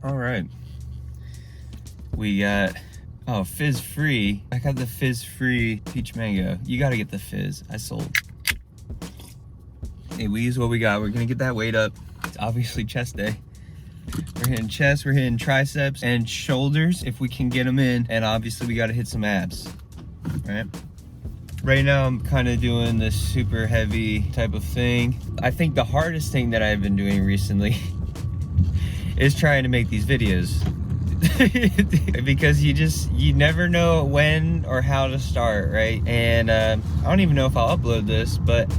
All right. We got, oh, fizz free. I got the fizz free peach mango. You gotta get the fizz. I sold. Hey, we use what we got. We're gonna get that weight up. It's obviously chest day. We're hitting chest, we're hitting triceps and shoulders if we can get them in. And obviously we gotta hit some abs, all right? Right now I'm kind of doing this super heavy type of thing. I think the hardest thing that I've been doing recently is trying to make these videos. Because you never know when or how to start, right? And I don't even know if I'll upload this, but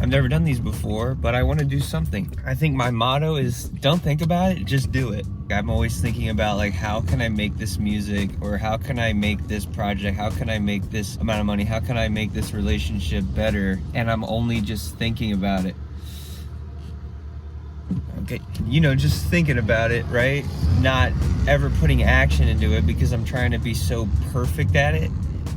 I've never done these before, but I want to do something. I think my motto is don't think about it, just do it. I'm always thinking about like, how can I make this music, or how can I make this project, how can I make this amount of money, how can I make this relationship better? And I'm only just thinking about it. Okay, you know, just thinking about it, right? Not ever putting action into it, because I'm trying to be so perfect at it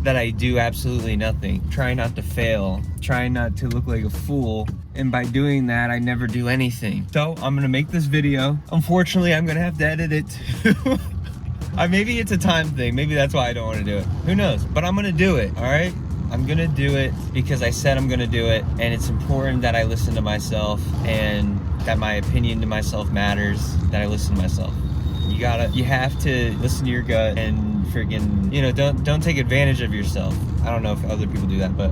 that I do absolutely nothing. Try not to fail, try not to look like a fool, and by doing that I never do anything. So I'm gonna make this video. Unfortunately, I'm gonna have to edit it too. Maybe it's a time thing, maybe that's why I don't want to do it, who knows, but I'm gonna do it. All right, I'm gonna do it because I said I'm gonna do it, and it's important that I listen to myself, and that my opinion to myself matters, that I listen to myself. You have to listen to your gut and freaking, you know, don't take advantage of yourself. I don't know if other people do that, but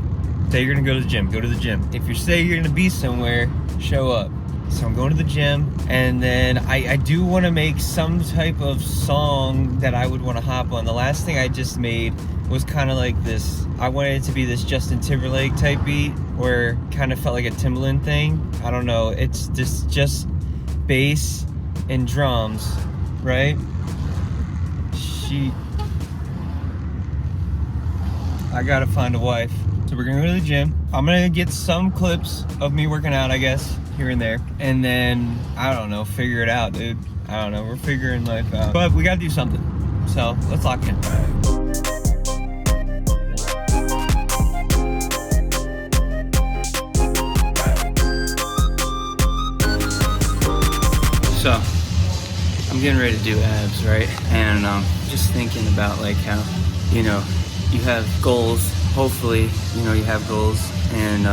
say you're gonna go to the gym, go to the gym. If you say you're gonna be somewhere, show up. So I'm going to the gym, and then I do want to make some type of song that I would want to hop on. The last thing I just made was kind of like this, I wanted it to be this Justin Timberlake type beat, where kind of felt like a Timbaland thing. I don't know, it's just bass and drums, right? I gotta find a wife. So we're gonna go to the gym. I'm gonna get some clips of me working out, I guess, here and there. And then, I don't know, figure it out, dude. I don't know, we're figuring life out. But we gotta do something. So, let's lock in. So, I'm getting ready to do abs, right? And just thinking about like how, you know, you have goals. Hopefully, you know, you have goals, and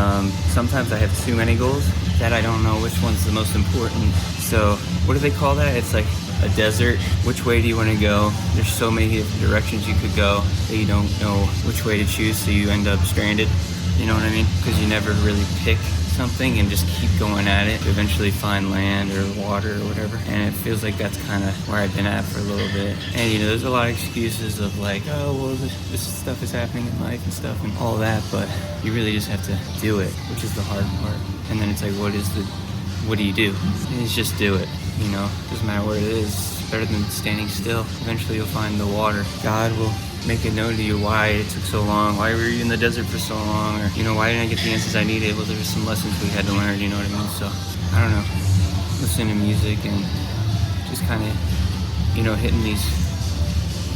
sometimes I have too many goals that I don't know which one's the most important. So what do they call that? It's like a desert. Which way do you want to go? There's so many different directions you could go that you don't know which way to choose, so you end up stranded. You know what I mean? Because you never really pick something and just keep going at it to eventually find land or water or whatever. And it feels like that's kind of where I've been at for a little bit. And you know, there's a lot of excuses of like, oh well, this stuff is happening in life and stuff and all that, but you really just have to do it, which is the hard part. And then it's like, what do you do? And it's just do it, you know, doesn't matter what it is. It's better than standing still. Eventually you'll find the water. God will make it known to you why it took so long, why were you in the desert for so long, or, you know, why didn't I get the answers I needed? Well, there were some lessons we had to learn, you know what I mean? So, I don't know, listen to music and just kind of, you know, hitting these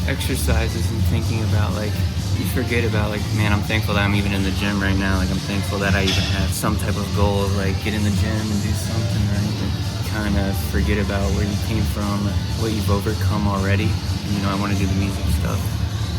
exercises and thinking about, like, you forget about, like, man, I'm thankful that I'm even in the gym right now. Like, I'm thankful that I even have some type of goal of, like, get in the gym and do something, right? And kind of forget about where you came from, what you've overcome already. And, you know, I want to do the music stuff.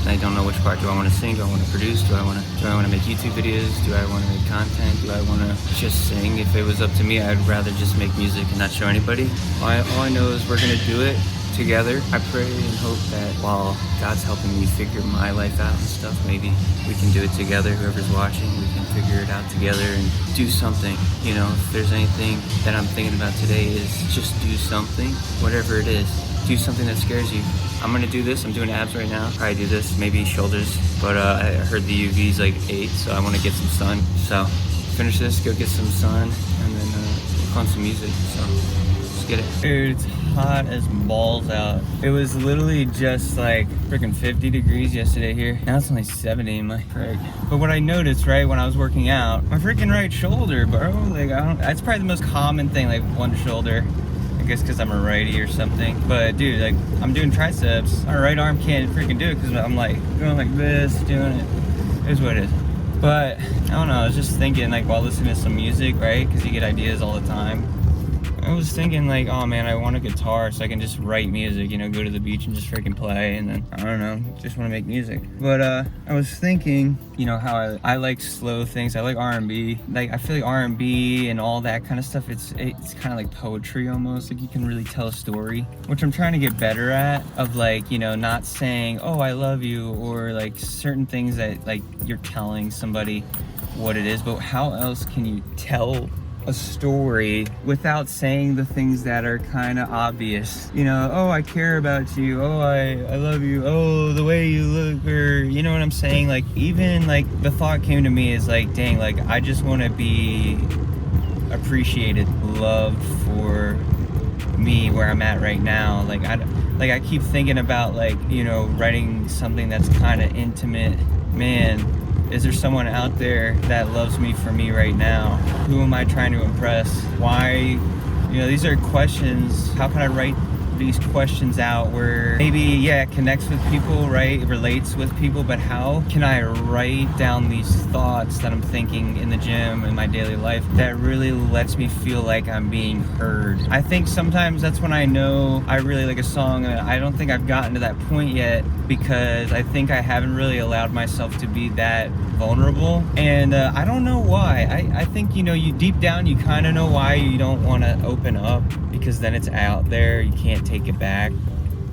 I don't know which part. Do I want to sing? Do I want to produce? Do I want to make YouTube videos? Do I want to make content? Do I want to just sing? If it was up to me, I'd rather just make music and not show anybody. All I know is we're going to do it together. I pray and hope that while God's helping me figure my life out and stuff, maybe we can do it together. Whoever's watching, we can figure it out together and do something. You know, if there's anything that I'm thinking about today, is just do something, whatever it is. Do something that scares you. I'm gonna do this. I'm doing abs right now. Probably do this, maybe shoulders. But I heard the UV's like 8, so I want to get some sun. So finish this, go get some sun, and then work on some music. So let's get it. Dude, it's hot as balls out. It was literally just like freaking 50 degrees yesterday here. Now it's only 70, my frick. But what I noticed, right, when I was working out, my freaking right shoulder, bro, like that's probably the most common thing, like one shoulder. I guess because I'm a righty or something. But dude, like, I'm doing triceps. My right arm can't freaking do it because I'm like going like this, doing it. It is what it is. But I don't know, I was just thinking, like, while listening to some music, right? Because you get ideas all the time. I was thinking like, oh man, I want a guitar so I can just write music, you know, go to the beach and just freaking play, and then, I don't know, just want to make music. But I was thinking, you know, how I like slow things. I like R&B. Like, I feel like R&B and all that kind of stuff, it's kind of like poetry almost. Like, you can really tell a story, which I'm trying to get better at, of like, you know, not saying, oh, I love you, or like certain things that like you're telling somebody what it is, but how else can you tell a story without saying the things that are kind of obvious? You know, oh, I care about you, oh, I love you, oh, the way you look, or you know what I'm saying? Like, even like the thought came to me is like, dang, like I just want to be appreciated, loved for me where I'm at right now. Like I keep thinking about, like, you know, writing something that's kind of intimate. Man, is there someone out there that loves me for me right now? Who am I trying to impress? Why? You know, these are questions. How can I write these questions out where maybe, yeah, it connects with people, right? It relates with people, but how can I write down these thoughts that I'm thinking in the gym, in my daily life, that really lets me feel like I'm being heard? I think sometimes that's when I know I really like a song, and I don't think I've gotten to that point yet, because I think I haven't really allowed myself to be that vulnerable, and I don't know why. I think, you know, you deep down, you kind of know why you don't want to open up, because then it's out there, you can't take it back.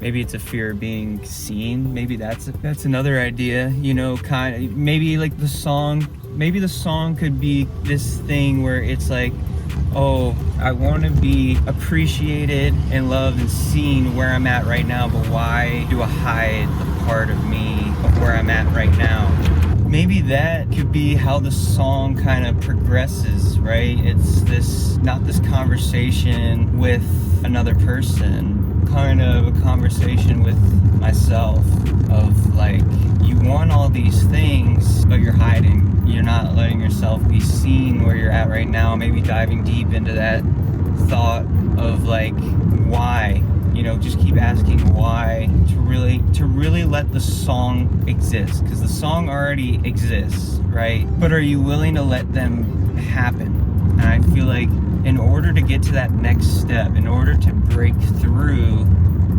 Maybe it's a fear of being seen. Maybe that's another idea, you know, kind of. Maybe like the song could be this thing where it's like, oh, I want to be appreciated and loved and seen where I'm at right now, but why do I hide the part of me of where I'm at right now? Maybe that could be how the song kind of progresses, right? It's not this conversation with another person, kind of a conversation with myself, of like, you want all these things, but you're hiding. You're not letting yourself be seen where you're at right now. Maybe diving deep into that thought of like, why? You know, just keep asking why, to really let the song exist, because the song already exists, right? But are you willing to let them happen? And I feel like in order to get to that next step, in order to break through,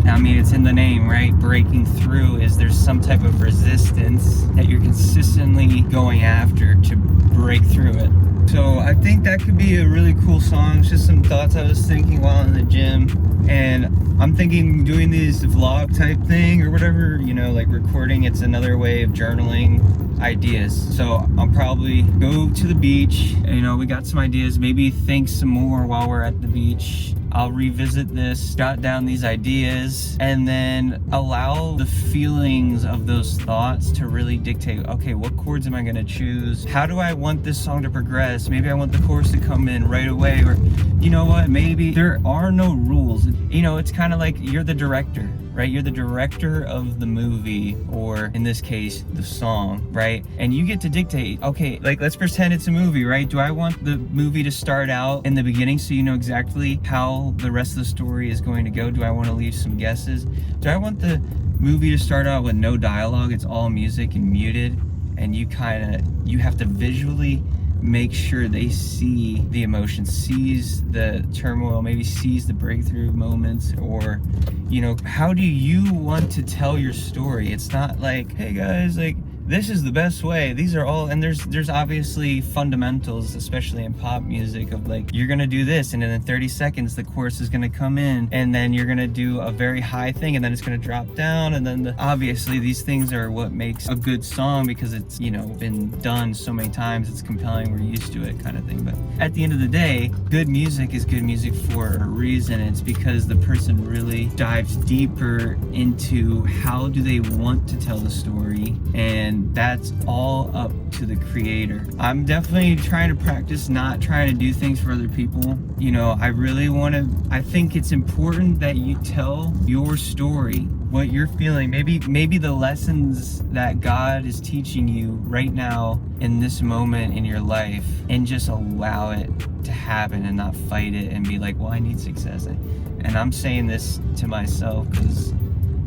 I mean, it's in the name, right? Breaking through is there's some type of resistance that you're consistently going after to break through it. So I think that could be a really cool song. It's just some thoughts I was thinking while in the gym. And I'm thinking doing these vlog type thing or whatever, you know, like recording, it's another way of journaling ideas. So I'll probably go to the beach, you know, we got some ideas, maybe think some more while we're at the beach. I'll revisit this, jot down these ideas, and then allow the feelings of those thoughts to really dictate, okay, what chords am I gonna choose? How do I want this song to progress? Maybe I want the chorus to come in right away, or you know what, maybe there are no rules. You know, it's kind of like you're the director, right? You're the director of the movie, or in this case, the song, right? And you get to dictate, okay, like let's pretend it's a movie, right? Do I want the movie to start out in the beginning so you know exactly how the rest of the story is going to go? Do I want to leave some guesses? Do I want the movie to start out with no dialogue, it's all music and muted, and you have to visually make sure they see the emotion, sees the turmoil, maybe sees the breakthrough moments, or, you know, how do you want to tell your story? It's not like, hey guys, like, this is the best way. These are all, and there's obviously fundamentals, especially in pop music, of like, you're gonna do this, and then in 30 seconds the chorus is gonna come in, and then you're gonna do a very high thing, and then it's gonna drop down, and then obviously these things are what makes a good song, because it's, you know, been done so many times, it's compelling, we're used to it, kind of thing. But at the end of the day, good music is good music for a reason. It's because the person really dives deeper into how do they want to tell the story, and that's all up to the creator. I'm definitely trying to practice not trying to do things for other people. You know, I think it's important that you tell your story, what you're feeling, maybe the lessons that God is teaching you right now in this moment in your life, and just allow it to happen and not fight it and be like, well, I need success. And I'm saying this to myself because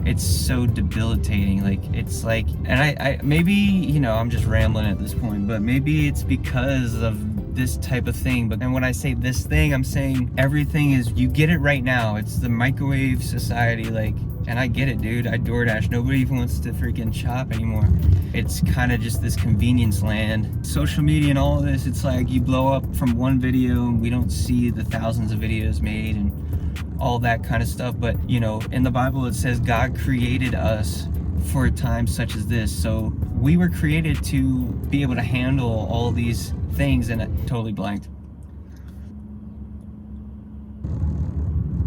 it's so debilitating. Like, it's like, and I maybe, you know, I'm just rambling at this point, but maybe it's because of this type of thing. But then when I say this thing, I'm saying everything is, you get it right now. It's the microwave society, like, and I get it, dude. I DoorDash. Nobody even wants to freaking shop anymore. It's kind of just this convenience land. Social media and all of this, it's like you blow up from one video and we don't see the thousands of videos made and all that kind of stuff. But, you know, in the Bible, it says God created us for a time such as this. So we were created to be able to handle all these things, and I totally blanked.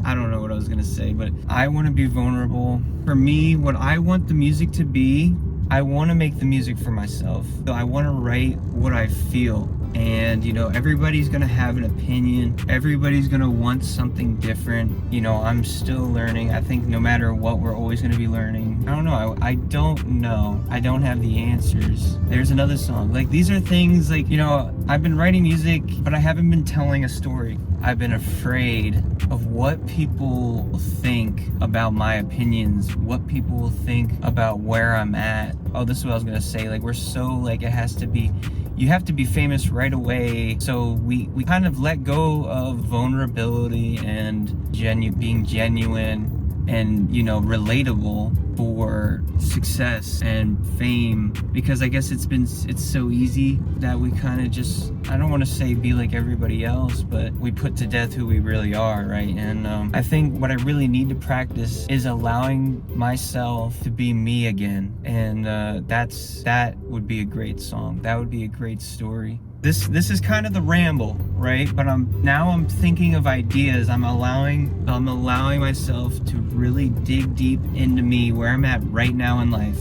I don't know what I was gonna say, but I want to be vulnerable. For me, what I want the music to be, I want to make the music for myself. I want to write what I feel. And, you know, everybody's gonna have an opinion. Everybody's gonna want something different. You know, I'm still learning. I think no matter what, we're always gonna be learning. I don't know. I don't know. I don't have the answers. There's another song. Like, these are things like, you know, I've been writing music, but I haven't been telling a story. I've been afraid of what people think about my opinions, what people will think about where I'm at. Oh, this is what I was gonna say. Like, we're so, like, it has to be, you have to be famous right away. So we kind of let go of vulnerability and being genuine and, you know, relatable for success and fame, because I guess it's so easy that we kind of just, I don't want to say be like everybody else, but we put to death who we really are, right? And I think what I really need to practice is allowing myself to be me again. And that would be a great song. That would be a great story. This is kind of the ramble, right? But I'm thinking of ideas. I'm allowing myself to really dig deep into me, where I'm at right now in life,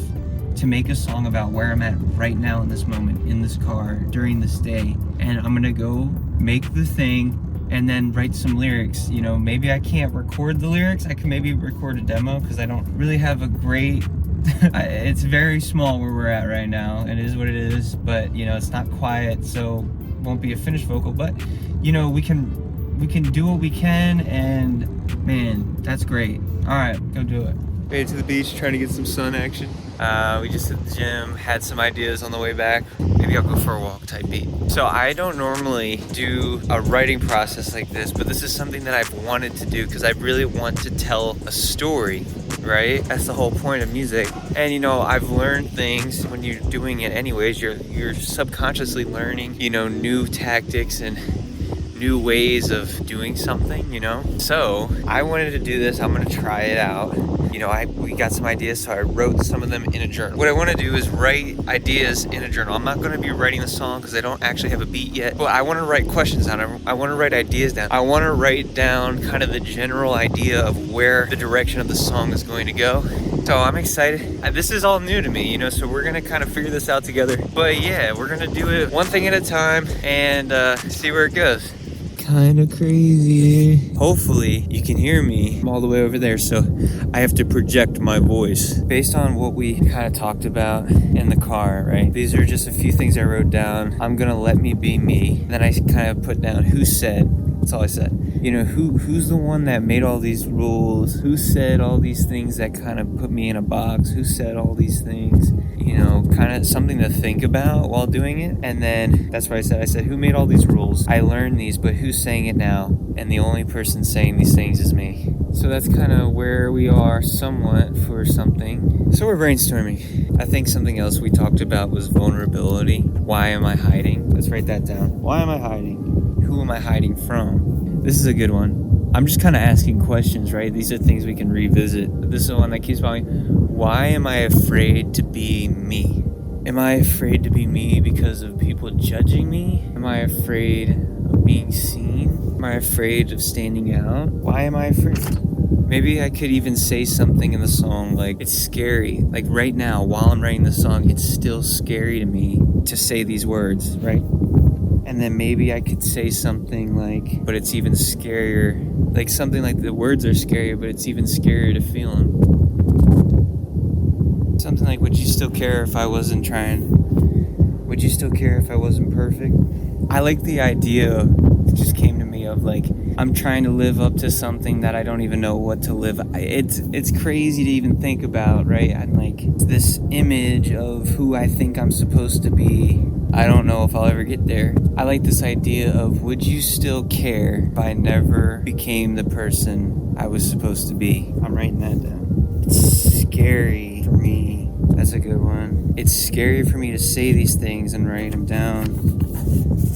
to make a song about where I'm at right now in this moment, in this car, during this day. And I'm gonna go make the thing and then write some lyrics. You know, maybe I can't record the lyrics. I can maybe record a demo, because I don't really have a great it's very small where we're at right now. It is what it is, but, you know, it's not quiet, so won't be a finished vocal. But, you know, we can do what we can, and man, that's great. All right, go do it. Made it to the beach, trying to get some sun action. We just hit the gym, had some ideas on the way back. Maybe I'll go for a walk type beat. So I don't normally do a writing process like this, but this is something that I've wanted to do because I really want to tell a story, right? That's the whole point of music. And, you know, I've learned things when you're doing it anyways. You're subconsciously learning, you know, new tactics and new ways of doing something, you know? So I wanted to do this. I'm gonna try it out. You know, we got some ideas, so I wrote some of them in a journal. What I want to do is write ideas in a journal. I'm not going to be writing the song because I don't actually have a beat yet, but I want to write questions down. I want to write ideas down. I want to write down kind of the general idea of where the direction of the song is going to go. So I'm excited. This is all new to me, you know, so we're going to kind of figure this out together. But yeah, we're going to do it one thing at a time and see where it goes. Kind of crazy. Hopefully you can hear me. I'm all the way over there, so I have to project my voice based on what we kind of talked about in the car, right? These are just a few things I wrote down. I'm gonna let me be me. Then I kind of put down who said. That's all I said. You know, who's the one that made all these rules? Who said all these things that kind of put me in a box? Who said all these things? You know, kind of something to think about while doing it. And then that's what I said, who made all these rules? I learned these, but who's saying it now? And the only person saying these things is me. So that's kind of where we are somewhat for something. So we're brainstorming. I think something else we talked about was vulnerability. Why am I hiding? Let's write that down. Why am I hiding? Who am I hiding from? This is a good one. I'm just kind of asking questions, right? These are things we can revisit. This is the one that keeps following. Why am I afraid to be me? Am I afraid to be me because of people judging me? Am I afraid of being seen? Am I afraid of standing out? Why am I afraid? Maybe I could even say something in the song like, it's scary. Like right now, while I'm writing the song, it's still scary to me to say these words, right? And then maybe I could say something like, but it's even scarier. Like something like the words are scary, but it's even scarier to feel them. Something like, would you still care if I wasn't trying? Would you still care if I wasn't perfect? I like the idea that just came to me of like, I'm trying to live up to something that I don't even know what to live. It's crazy to even think about, right? I'm like, this image of who I think I'm supposed to be. I don't know if I'll ever get there. I like this idea of, would you still care if I never became the person I was supposed to be? I'm writing that down. It's scary for me. That's a good one. It's scary for me to say these things and write them down,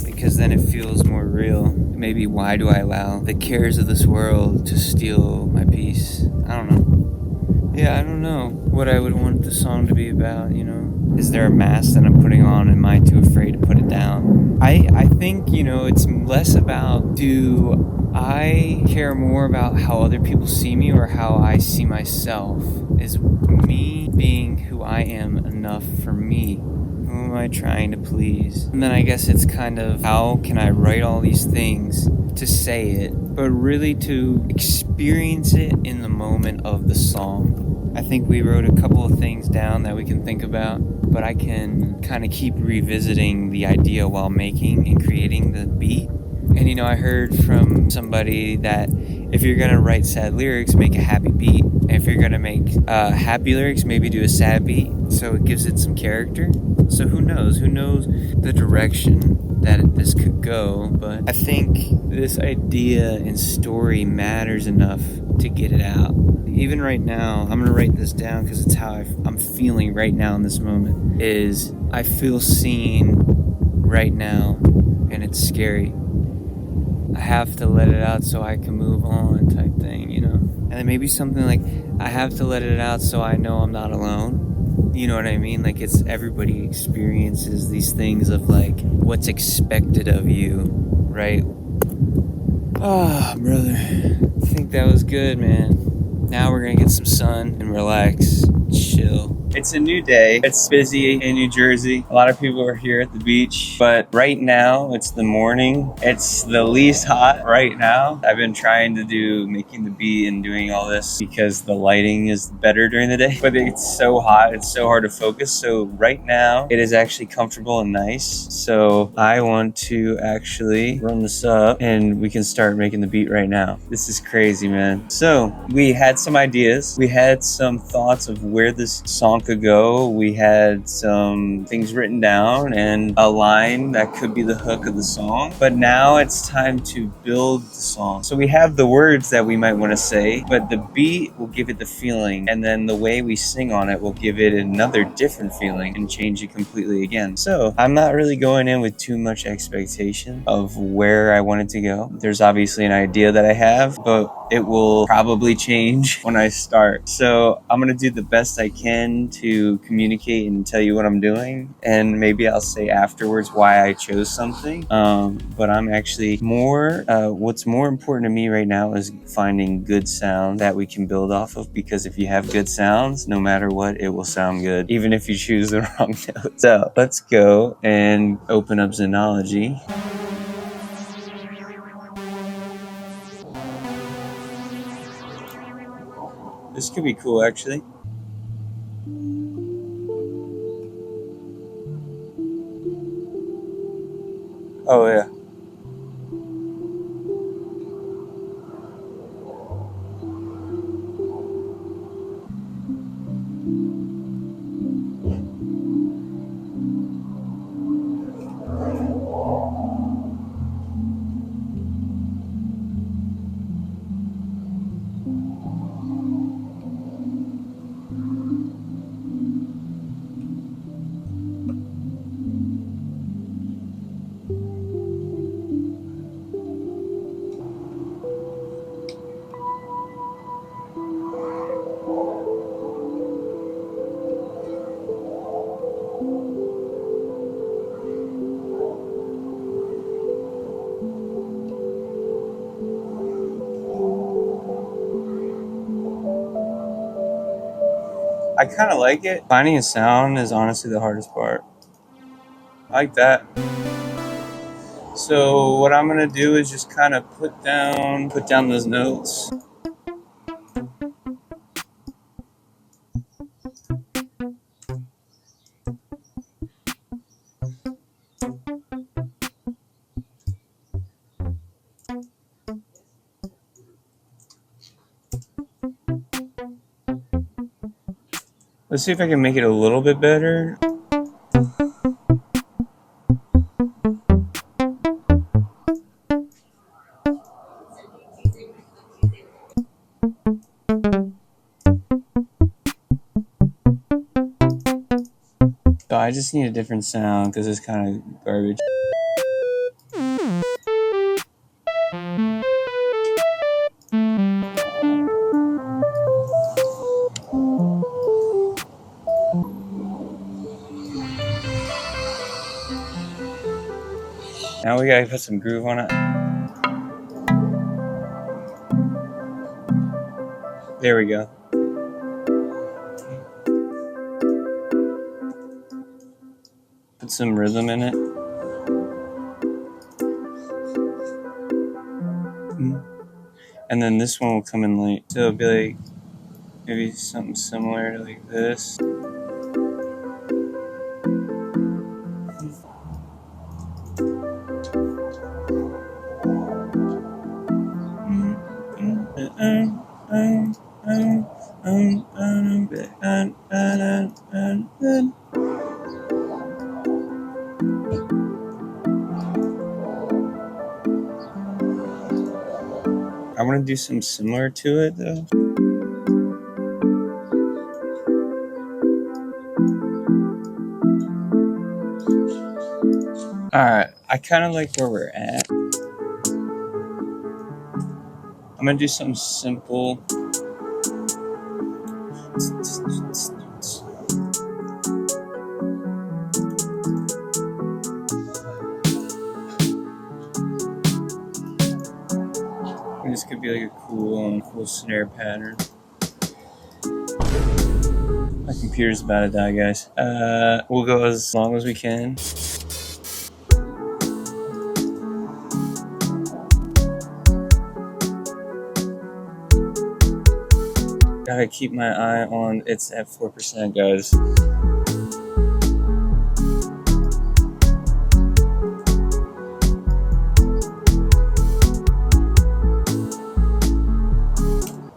because then it feels more real. Maybe why do I allow the cares of this world to steal my peace? I don't know. Yeah, I don't know what I would want the song to be about, you know? Is there a mask that I'm putting on? Am I too afraid to put it down? I think, you know, it's less about, do I care more about how other people see me or how I see myself? Is me being who I am enough for me? Who am I trying to please? And then I guess it's kind of, how can I write all these things to say it, but really to experience it in the moment of the song? I think we wrote a couple of things down that we can think about, but I can kind of keep revisiting the idea while making and creating the beat. And you know, I heard from somebody that if you're gonna write sad lyrics, make a happy beat. And if you're gonna make happy lyrics, maybe do a sad beat, so it gives it some character. So who knows? Who knows the direction that this could go? But I think this idea and story matters enough to get it out. Even right now, I'm gonna write this down because it's how I'm feeling right now in this moment. Is I feel seen right now, and it's scary. I have to let it out so I can move on, type thing, you know? And then maybe something like, I have to let it out so I know I'm not alone. You know what I mean? Like, it's everybody experiences these things of like what's expected of you, right? Ah, brother. I think that was good, man. Now we're gonna get some sun and relax, chill. It's a new day. It's busy in New Jersey. A lot of people are here at the beach, but right now it's the morning. It's the least hot right now. I've been trying to do making the beat and doing all this because the lighting is better during the day, but it's so hot. It's so hard to focus. So right now it is actually comfortable and nice. So I want to actually run this up and we can start making the beat right now. This is crazy, man. So we had some ideas. We had some thoughts of where this song could go. We had some things written down and a line that could be the hook of the song. But now it's time to build the song. So we have the words that we might want to say, but the beat will give it the feeling. And then the way we sing on it will give it another different feeling and change it completely again. So I'm not really going in with too much expectation of where I want it to go. There's obviously an idea that I have, but it will probably change when I start. So I'm gonna do the best I can to communicate and tell you what I'm doing, and maybe I'll say afterwards why I chose something. But I'm actually what's more important to me right now is finding good sound that we can build off of, because if you have good sounds, no matter what, it will sound good, even if you choose the wrong note. So let's go and open up Xenology. This could be cool, actually. Oh, yeah. I kind of like it. Finding a sound is honestly the hardest part. I like that. So what I'm gonna do is just kind of put down those notes. Let's see if I can make it a little bit better. So I just need a different sound because it's kind of garbage. Now we gotta put some groove on it. There we go. Put some rhythm in it. And then this one will come in late. So it'll be like maybe something similar to like this. I want to do something similar to it though. Alright, I kind of like where we're at. I'm going to do something simple. And this could be like a cool snare pattern. My computer's about to die, guys. We'll go as long as we can. Gotta keep my eye on, it's at 4%, guys.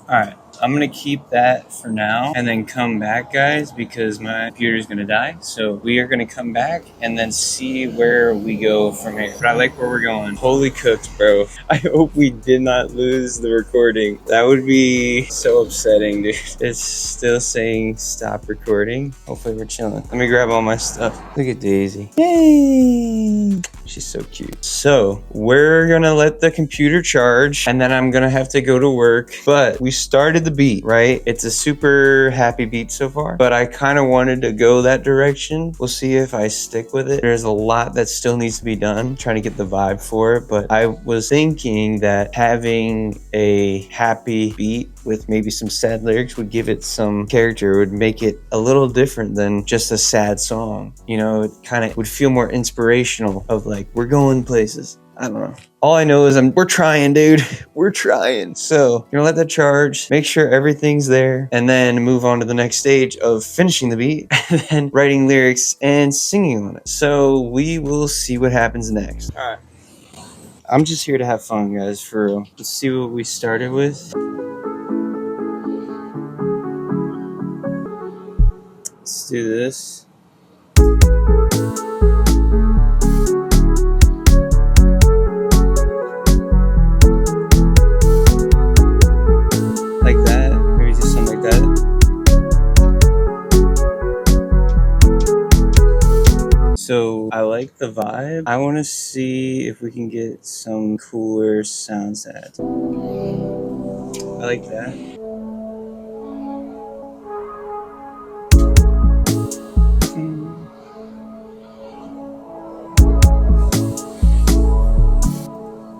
Alright, I'm gonna keep that for now and then come back, guys, because my computer is gonna die. So we are gonna come back and then see where we go from here. But I like where we're going. Holy cooks, bro. I hope we did not lose the recording. That would be so upsetting, dude. It's still saying stop recording. Hopefully we're chilling. Let me grab all my stuff. Look at Daisy. Yay! She's so cute. So we're gonna let the computer charge and then I'm gonna have to go to work. But we started the beat, right? It's a super happy beat so far, but I kind of wanted to go that direction. We'll see if I stick with it. There's a lot that still needs to be done, trying to get the vibe for it, but I was thinking that having a happy beat with maybe some sad lyrics would give it some character, would make it a little different than just a sad song. You know, it kind of would feel more inspirational of like, we're going places. I don't know. All I know is we're trying, dude. We're trying. So you're gonna let that charge, make sure everything's there, and then move on to the next stage of finishing the beat and then writing lyrics and singing on it. So we will see what happens next. All right. I'm just here to have fun, guys, for real. Let's see what we started with. Let's do this. Like that. Maybe do something like that. So I like the vibe. I want to see if we can get some cooler sounds at. I like that.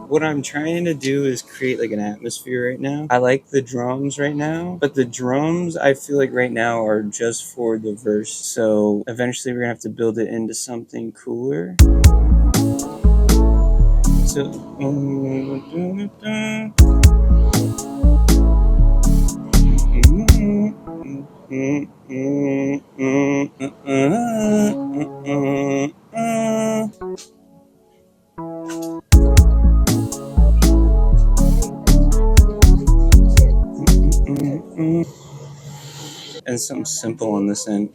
What I'm trying to do is create like an atmosphere right now. I like the drums right now, but the drums I feel like right now are just for the verse. So eventually we're gonna have to build it into something cooler. So and something simple on this end.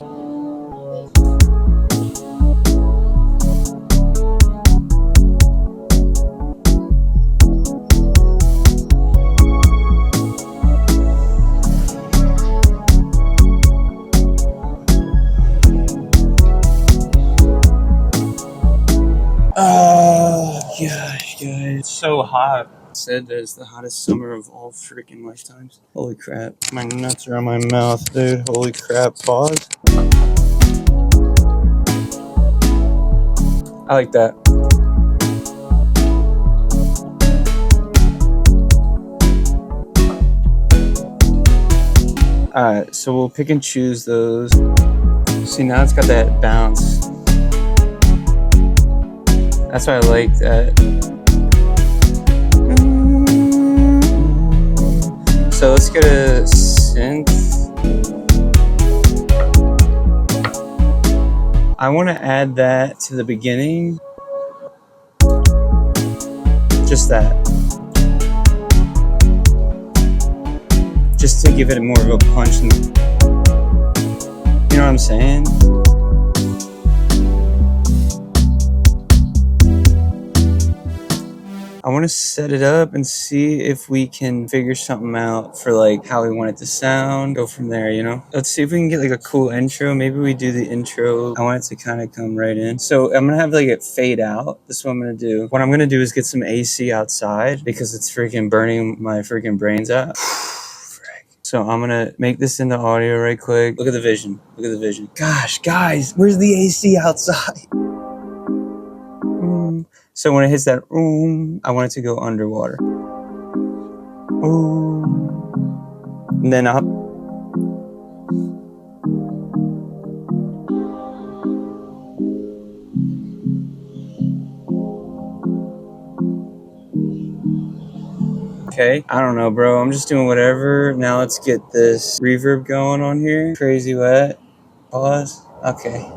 Gosh, guys, it's so hot. Said that it's the hottest summer of all freaking lifetimes. Holy crap. My nuts are on my mouth, dude. Holy crap. Pause. I like that. Alright, so we'll pick and choose those. See, now it's got that bounce. That's why I like that. So let's get a synth. I want to add that to the beginning. Just that. Just to give it more of a punch. You know what I'm saying? I want to set it up and see if we can figure something out for like how we want it to sound. Go from there, you know? Let's see if we can get like a cool intro. Maybe we do the intro. I want it to kind of come right in. So I'm going to have like it fade out. This is what I'm going to do. What I'm going to do is get some AC outside because it's freaking burning my freaking brains out. So I'm going to make this into audio right quick. Look at the vision. Look at the vision. Gosh, guys, where's the AC outside? So when it hits that, I want it to go underwater. And then up. Okay, I don't know, bro. I'm just doing whatever. Now let's get this reverb going on here. Crazy wet. Pause. Okay.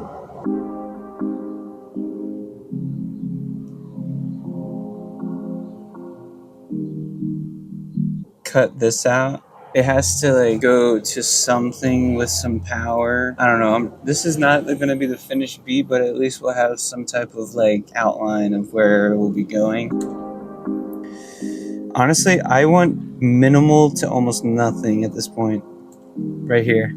Cut this out. It has to like go to something with some power. I don't know. This is not going to be the finished beat, but at least we'll have some type of like outline of where we'll be going. Honestly, I want minimal to almost nothing at this point. Right here.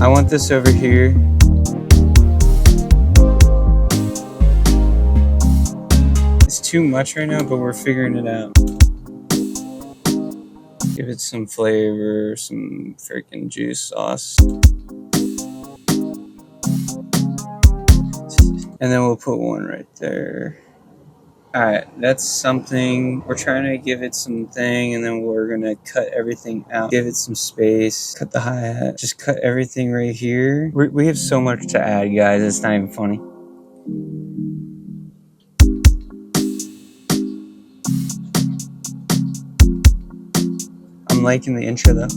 I want this over here. It's too much right now, but we're figuring it out. Give it some flavor, some freaking juice sauce. And then we'll put one right there. Alright, that's something. We're trying to give it some thing, and then we're gonna cut everything out. Give it some space. Cut the hi-hat. Just cut everything right here. We have so much to add, guys. It's not even funny. I'm liking the intro, though.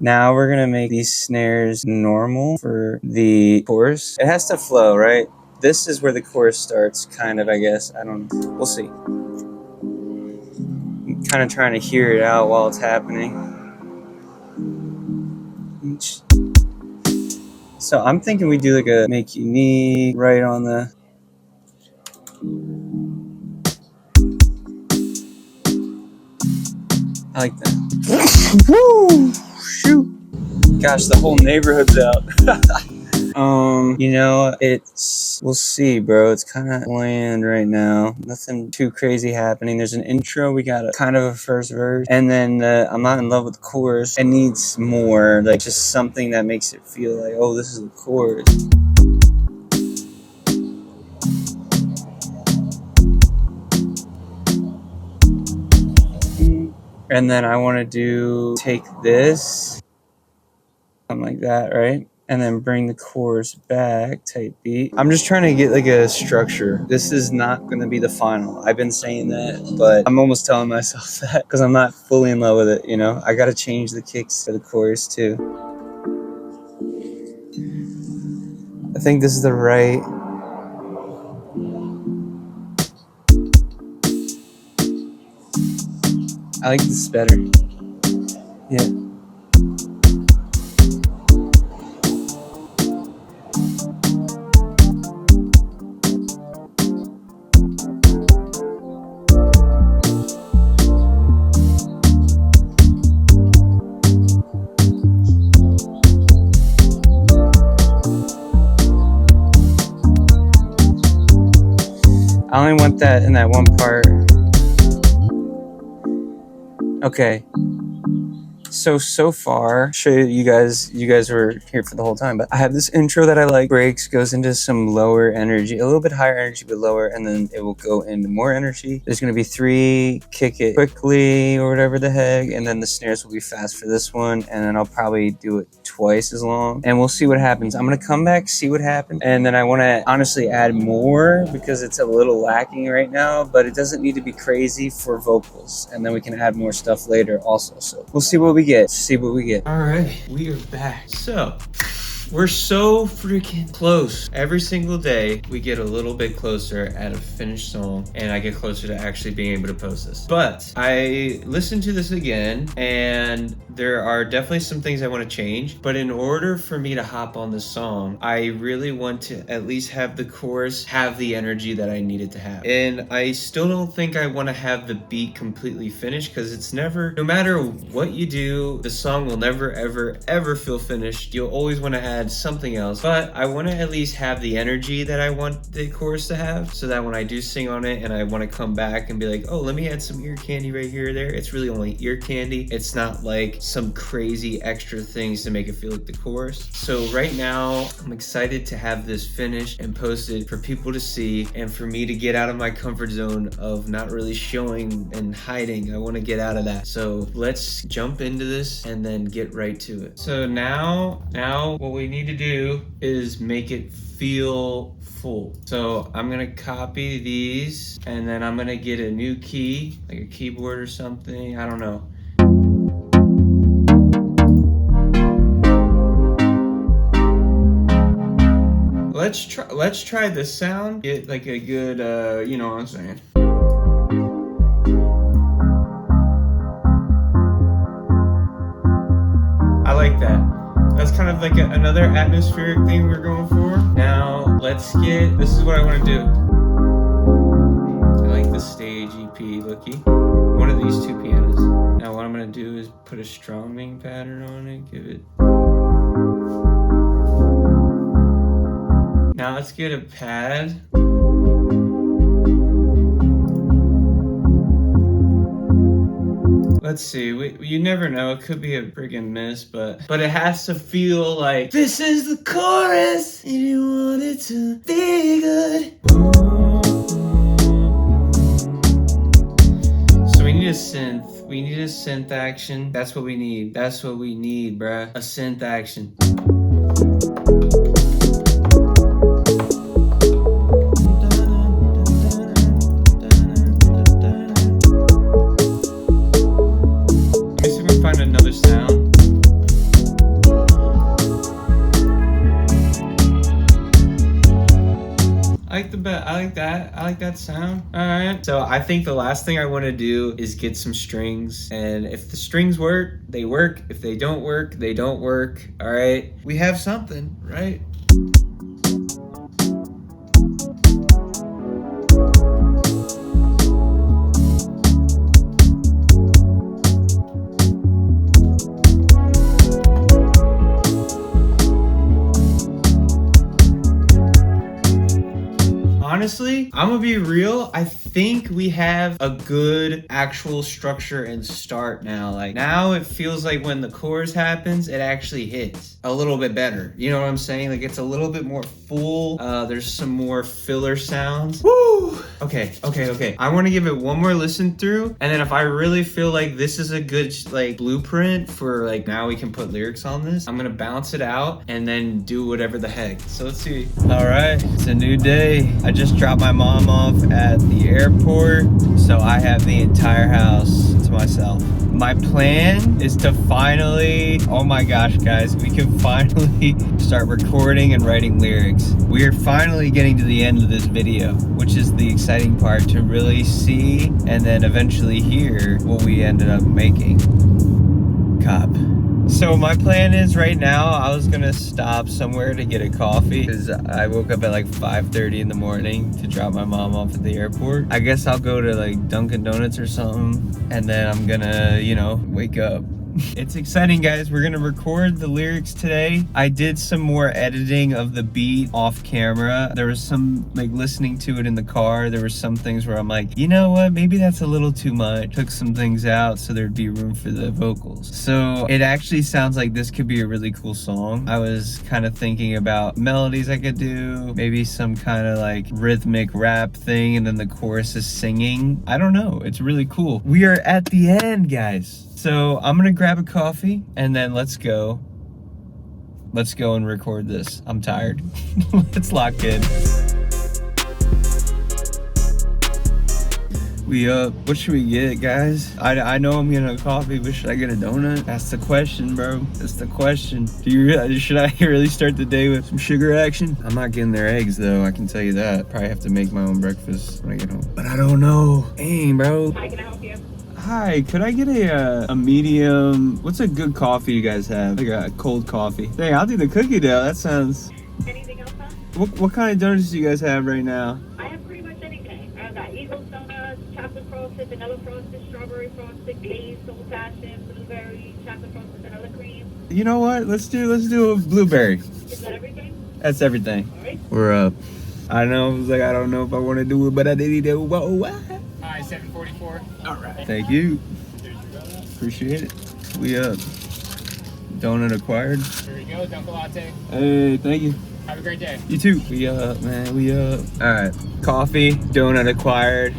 Now we're gonna make these snares normal for the chorus. It has to flow, right? This is where the chorus starts, kind of, I guess. I don't know. We'll see. I'm kind of trying to hear it out while it's happening. So I'm thinking we do like a make unique right on the... I like that. Woo! Shoot! Gosh, the whole neighborhood's out. You know, we'll see, bro. It's kind of bland right now. Nothing too crazy happening. There's an intro. We got a kind of a first verse. And then I'm not in love with the chorus. It needs more, like just something that makes it feel like, oh, this is the chorus. And then I want to take this, something like that, right? And then bring the chorus back, type beat. I'm just trying to get like a structure. This is not going to be the final. I've been saying that, but I'm almost telling myself that because I'm not fully in love with it, you know? I got to change the kicks for the chorus too. I think this is the right... I like this better. Yeah. I only want that in that one part. Okay. So far, show you guys were here for the whole time, but I have this intro that I like. Breaks, goes into some lower energy, a little bit higher energy, but lower, and then it will go into more energy. There's gonna be 3, kick it quickly or whatever the heck, and then the snares will be fast for this one, and then I'll probably do it twice as long, and we'll see what happens. I'm gonna come back, see what happens, and then I wanna honestly add more because it's a little lacking right now, but it doesn't need to be crazy for vocals, and then we can add more stuff later also. So we'll see what we get. All right, we are back. So we're so freaking close. Every single day we get a little bit closer at a finished song, and I get closer to actually being able to post this. But I listened to this again, and there are definitely some things I want to change. But in order for me to hop on this song, I really want to at least have the chorus have the energy that I need it to have. And I still don't think I want to have the beat completely finished, because it's never, no matter what you do, the song will never ever feel finished. You'll always want to add something else, but I want to at least have the energy that I want the chorus to have, so that when I do sing on it and I want to come back and be like, oh, let me add some ear candy right here or there, it's really only ear candy. It's not like some crazy extra things to make it feel like the chorus. So right now I'm excited to have this finished and posted for people to see, and for me to get out of my comfort zone of not really showing and hiding. I want to get out of that. So let's jump into this and then get right to it. So now what we need to do is make it feel full. So I'm gonna copy these, and then I'm gonna get a new key, like a keyboard or something, I don't know. Let's try this sound, get like a good you know what I'm saying. I like that. That's kind of like another atmospheric thing we're going for. Now let's get, this is what I want to do. I like the stage EP looky. One of these 2 pianos. Now what I'm going to do is put a strumming pattern on it, give it. Now let's get a pad. Let's see, you never know, it could be a friggin' miss, but it has to feel like this is the chorus and you want it to be good. So we need a synth action. That's what we need, bruh, a synth action. Find another sound. I like that sound. All right. So I think the last thing I want to do is get some strings, and if the strings work, they work. If they don't work, they don't work. All right. We have something, right? Honestly, I'm gonna be real. I think we have a good actual structure and start now. Like now it feels like when the chorus happens, it actually hits a little bit better. You know what I'm saying? Like it's a little bit more full. There's some more filler sounds. Woo! Okay. I want to give it one more listen through, and then if I really feel like this is a good like blueprint for like now we can put lyrics on this, I'm gonna bounce it out and then do whatever the heck. So let's see. All right, it's a new day. I just Dropped my mom off at the airport, so I have the entire house to myself. My plan is to finally, oh my gosh guys, we can finally start recording and writing lyrics. We are finally getting to the end of this video, which is the exciting part, to really see and then eventually hear what we ended up making. Cop. So my plan is right now, I was gonna stop somewhere to get a coffee because I woke up at like 5:30 in the morning to drop my mom off at the airport. I guess I'll go to like Dunkin' Donuts or something, and then I'm gonna, you know, wake up. It's exciting, guys. We're gonna record the lyrics today. I did some more editing of the beat off camera. There was some, like, listening to it in the car, there were some things where I'm like, you know what, maybe that's a little too much. Took some things out so there'd be room for the vocals. So it actually sounds like this could be a really cool song. I was kind of thinking about melodies I could do, maybe some kind of like rhythmic rap thing, and then the chorus is singing. I don't know, it's really cool. We are at the end, guys. So I'm gonna grab a coffee and then let's go and record this. I'm tired. Let's lock in. We up. What should we get, guys? I know I'm getting a coffee, but should I get a donut? That's the question, bro. That's the question. Should I really start the day with some sugar action? I'm not getting their eggs though, I can tell you that. Probably have to make my own breakfast when I get home. But I don't know. Dang, bro. Hi, can I help you? Hi, could I get a medium? What's a good coffee you guys have? Like a cold coffee. Dang, I'll do the cookie dough. That sounds. Anything else, huh? What kind of donuts do you guys have right now? I have pretty much anything. I've got Eagles donuts, chocolate frosted, vanilla frosted, strawberry frosted, glazed, soul fashion, blueberry, chocolate frosted, vanilla cream. You know what? Let's do a blueberry. Is that everything? That's everything. All right. We're up. I know. I was like, I don't know if I want to do it, but I did it. Whoa. Hi, 744. All right. Thank you. Appreciate it. We up. Donut acquired. Here we go, Dunkin' Latte. Hey, thank you. Have a great day. You too. We up, man. We up. All right. Coffee, donut acquired.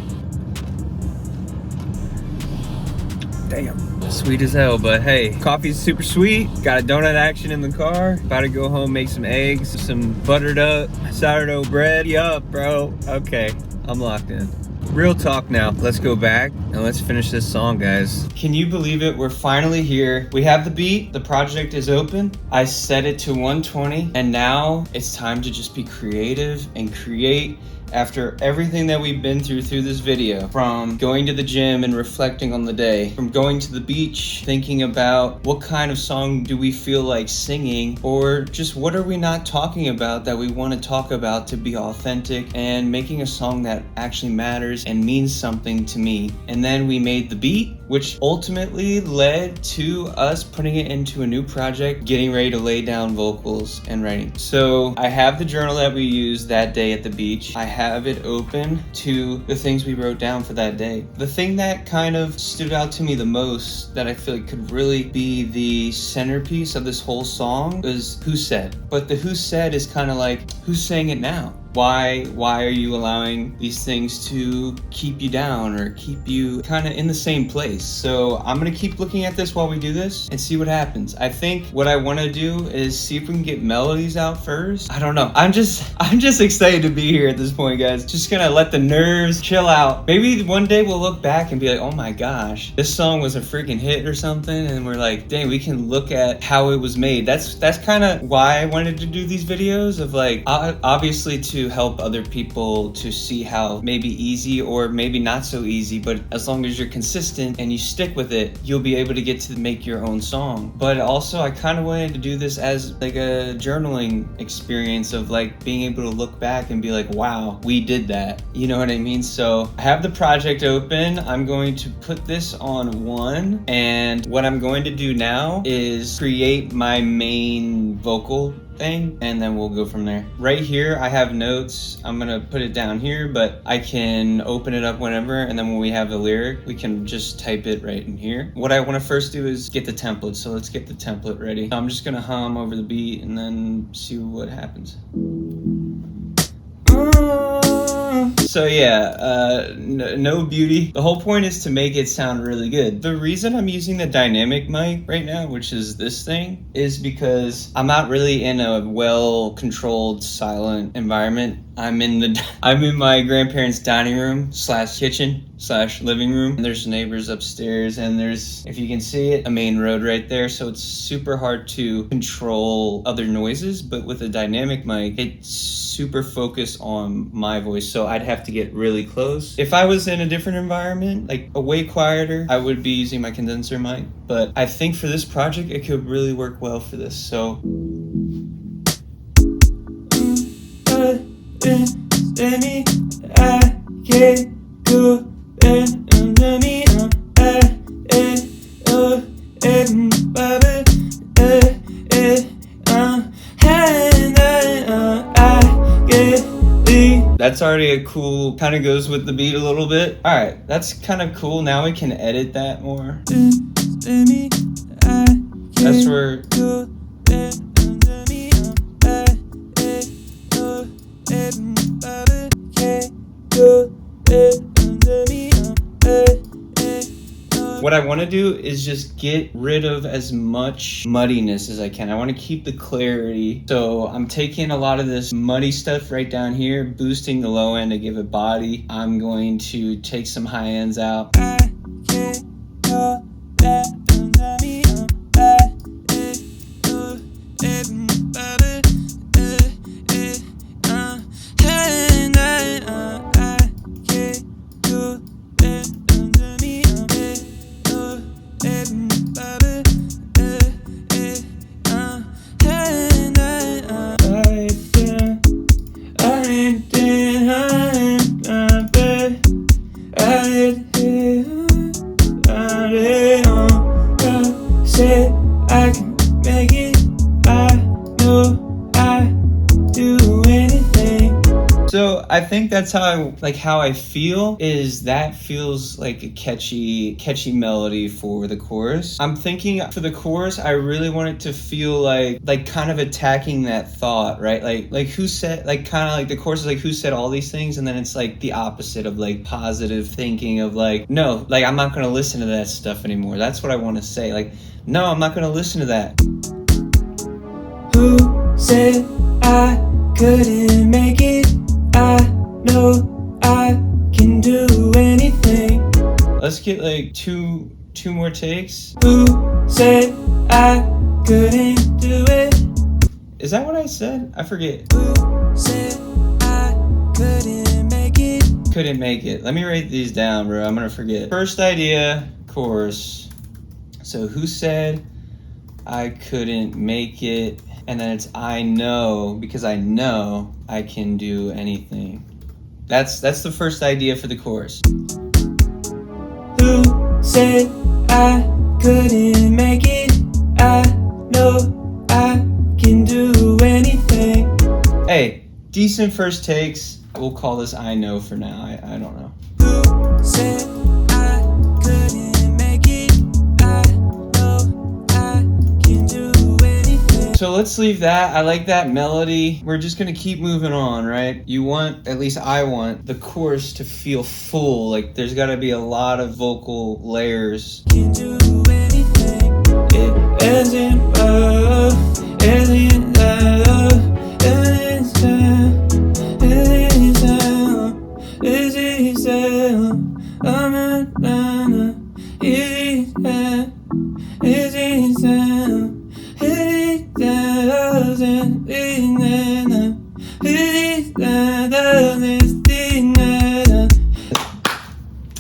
Damn. Sweet as hell, but hey, coffee's super sweet. Got a donut action in the car. About to go home, make some eggs, some buttered up sourdough bread. Yup, bro. Okay, I'm locked in. Real talk now. Let's go back and let's finish this song, guys. Can you believe it? We're finally here. We have the beat. The project is open. I set it to 120, and now it's time to just be creative and create. After everything that we've been through this video, from going to the gym and reflecting on the day, from going to the beach, thinking about what kind of song do we feel like singing, or just what are we not talking about that we want to talk about to be authentic, and making a song that actually matters and means something to me. And then we made the beat, which ultimately led to us putting it into a new project, getting ready to lay down vocals and writing. So I have the journal that we used that day at the beach. I have it open to the things we wrote down for that day. The thing that kind of stood out to me the most, that I feel like could really be the centerpiece of this whole song, is Who Said. But the Who Said is kind of like, who's saying it now? Why are you allowing these things to keep you down or keep you kind of in the same place? So I'm gonna keep looking at this while we do this and see what happens. I think what I want to do is see if we can get melodies out first. I don't know. I'm just excited to be here at this point, guys. Just gonna let the nerves chill out. Maybe one day we'll look back and be like, oh my gosh, this song was a freaking hit or something, and we're like, dang, we can look at how it was made. That's kind of why I wanted to do these videos, of like, obviously to help other people to see how maybe easy or maybe not so easy, but as long as you're consistent and you stick with it, you'll be able to get to make your own song. But also I kind of wanted to do this as like a journaling experience of like being able to look back and be like, wow, we did that. You know what I mean? So I have the project open. I'm going to put this on 1, and what I'm going to do now is create my main vocal thing, and then we'll go from there. Right here I have notes. I'm gonna put it down here, but I can open it up whenever, and then when we have the lyric, we can just type it right in here. What I want to first do is get the template, so let's get the template ready. I'm just gonna hum over the beat and then see what happens. So yeah, no beauty. The whole point is to make it sound really good. The reason I'm using the dynamic mic right now, which is this thing, is because I'm not really in a well-controlled silent environment. I'm in my grandparents' dining room / kitchen / living room. And there's neighbors upstairs, and there's, if you can see it, a main road right there. So it's super hard to control other noises, but with a dynamic mic, it's super focused on my voice. So I'd have to get really close. If I was in a different environment, like a way quieter, I would be using my condenser mic. But I think for this project, it could really work well for this. So. I can't go under me. That's already a cool, kind of goes with the beat a little bit. All right, that's kind of cool. Now we can edit that more. That's where. What I want to do is just get rid of as much muddiness as I can. I want to keep the clarity. So I'm taking a lot of this muddy stuff right down here, boosting the low end to give it body. I'm going to take some high ends out. I can make it. I know I do anything. So I think that's how I feel, is that feels like a catchy melody for the chorus. I'm thinking for the chorus, I really want it to feel like kind of attacking that thought, right? Like who said, like kind of like the chorus is like, who said all these things? And then it's like the opposite of like positive thinking of like, no, like I'm not going to listen to that stuff anymore. That's what I want to say. Like, no, I'm not going to listen to that. Who said I couldn't make it? I know I can do anything. Let's get like two more takes. Who said I couldn't do it? Is that what I said? I forget. Who said I couldn't make it? Couldn't make it. Let me write these down, bro. I'm gonna forget. First idea, chorus. So who said I couldn't make it? And then it's I know, because I know I can do anything. That's the first idea for the chorus. Who said I couldn't make it? I know I can do anything. Hey, decent first takes. We'll call this I know for now. I don't know. Who said I couldn't make it? I know I can do anything. So let's leave that. I like that melody. We're just gonna keep moving on, right? You want, at least I want, the chorus to feel full. Like there's gotta be a lot of vocal layers. Can do anything. It isn't love, isn't love,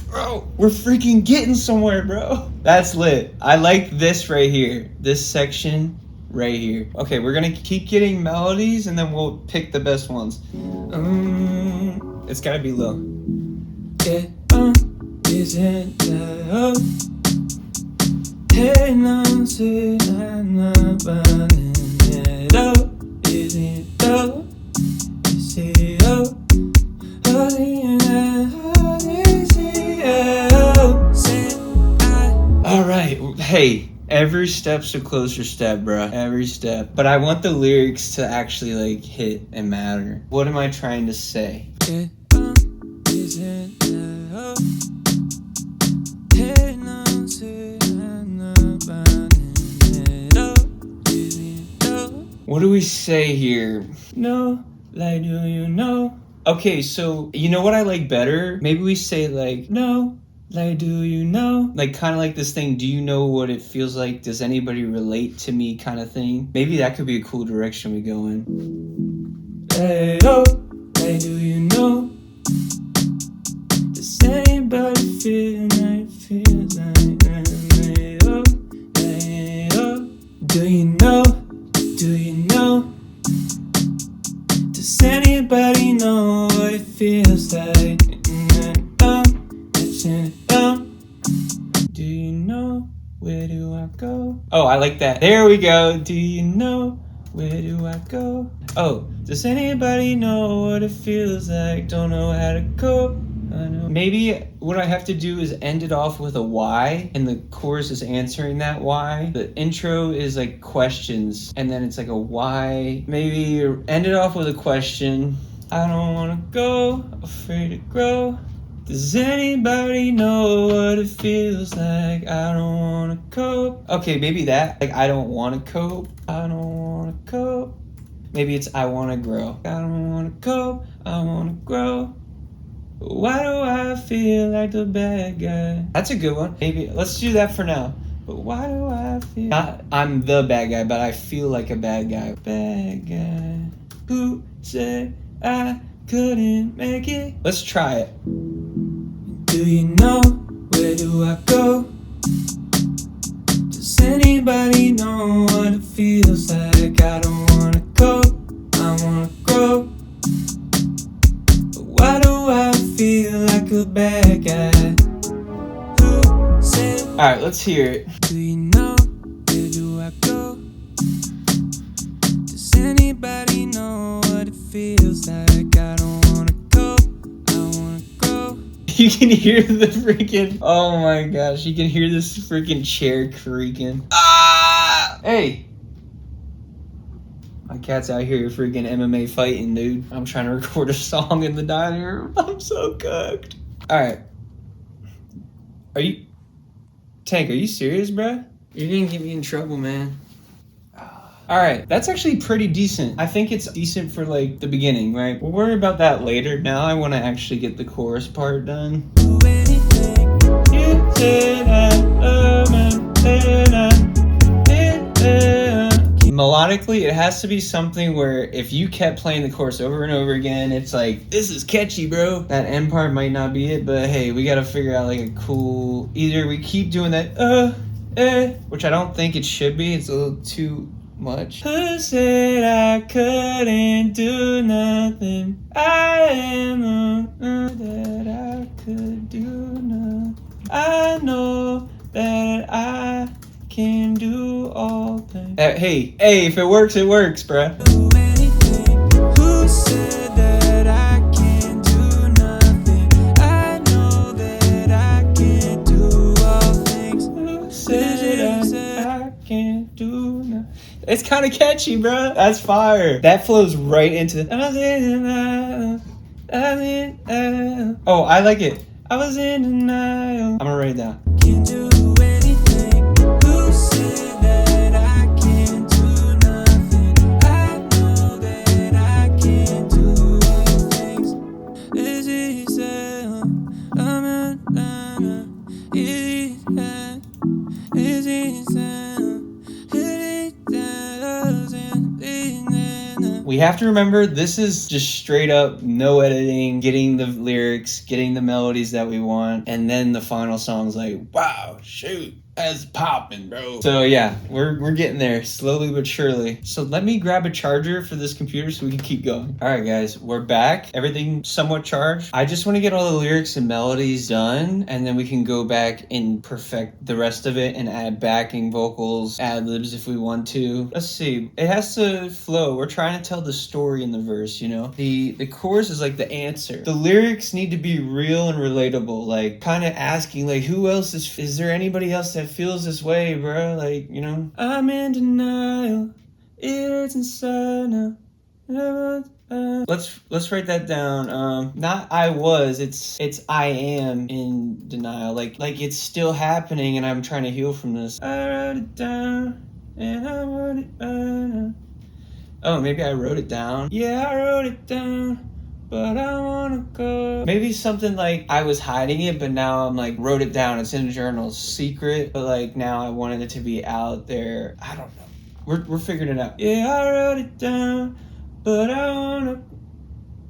Bro, we're freaking getting somewhere, bro. That's lit. I like this right here. This section right here. Okay, we're gonna keep getting melodies and then we'll pick the best ones. It's gotta be low. Get isn't love. Hey, no, say I'm not burning it up. Isn't love? You say, oh, all right. Hey, every step's a closer step, bruh. Every step. But I want the lyrics to actually like hit and matter. What am I trying to say? What do we say here? No, like, do you know? Okay, so you know what I like better? Maybe we say like, no, like, do you know? Like, kind of like this thing, do you know what it feels like? Does anybody relate to me kind of thing? Maybe that could be a cool direction we go in. Hey, oh, like, do you know? Does anybody feel like it feels like? Hey, oh, hey, oh, do you know? Do you know? Does anybody know what it feels like? Do you know? Where do I go? Oh, I like that. There we go. Do you know? Where do I go? Oh, does anybody know what it feels like? Don't know how to cope. I know. Maybe what I have to do is end it off with a why, and the chorus is answering that why. The intro is like questions, and then it's like a why. Maybe end it off with a question. I don't wanna go, afraid to grow. Does anybody know what it feels like? I don't wanna cope. Okay, maybe that. Like, I don't wanna cope. I don't wanna cope. Maybe it's I wanna grow. I don't wanna cope. I wanna grow. Why do I feel like the bad guy? That's a good one. Maybe let's do that for now. But why do I feel not I'm the bad guy, but I feel like a bad guy. Bad guy. Who said I couldn't make it? Let's try it. Do you know where do I go? Does anybody know what it feels like? I don't wanna go, I wanna grow. Why do I feel like a bad guy? Who said? Alright, let's hear it. Do you know where do I go? Does anybody know what it feels like? I don't wanna go, I wanna grow. You can hear the freaking. Oh my gosh, you can hear this freaking chair creaking. Ah! Hey! My cat's out here freaking MMA fighting, dude. I'm trying to record a song in the dining room. I'm so cooked. Alright. Tank, are you serious, bruh? You're gonna get me in trouble, man. Alright, that's actually pretty decent. I think it's decent for like the beginning, right? We'll worry about that later. Now I want to actually get the chorus part done. Melodically, it has to be something where if you kept playing the chorus over and over again, it's like, this is catchy, bro. That end part might not be it, but hey, we gotta figure out like a cool, either we keep doing that, which I don't think it should be. It's a little too much. Who said I couldn't do nothing? I am that I could do nothing. I know that I can do all things. Hey, if it works, bruh. Who said that I can't do nothing? I know that I can do all things. Who said I can't do nothing? It's kind of catchy, bruh. That's fire. That flows right into the. Oh, I like it. I was in denial. I'm gonna write it down. Can do anything. Who said that I can't do nothing? I know that I can do all things. Is it so? Is it so? We have to remember this is just straight up no editing, getting the lyrics, getting the melodies that we want, and then the final song's like, wow, shoot, that's popping, bro. So yeah, we're getting there slowly but surely. So let me grab a charger for this computer so we can keep going. All right, guys, we're back. Everything somewhat charged. I just want to get all the lyrics and melodies done, and then we can go back and perfect the rest of it and add backing vocals, ad-libs if we want to. Let's see. It has to flow. We're trying to tell the story in the verse, you know? The chorus is like the answer. The lyrics need to be real and relatable, like kind of asking like, who else is there anybody else that feels this way, bro? Like, you know, I'm in denial, it's inside now. Let's write that down. Not I was, it's I am in denial. Like it's still happening and I'm trying to heal from this. I wrote it down and I wrote it down. Oh, maybe I wrote it down. Yeah, I wrote it down, but I wanna go. Maybe something like I was hiding it, but now I'm like wrote it down. It's in a journal, it's secret, but like now I wanted it to be out there. I don't know. We're figuring it out. Yeah, I wrote it down, but I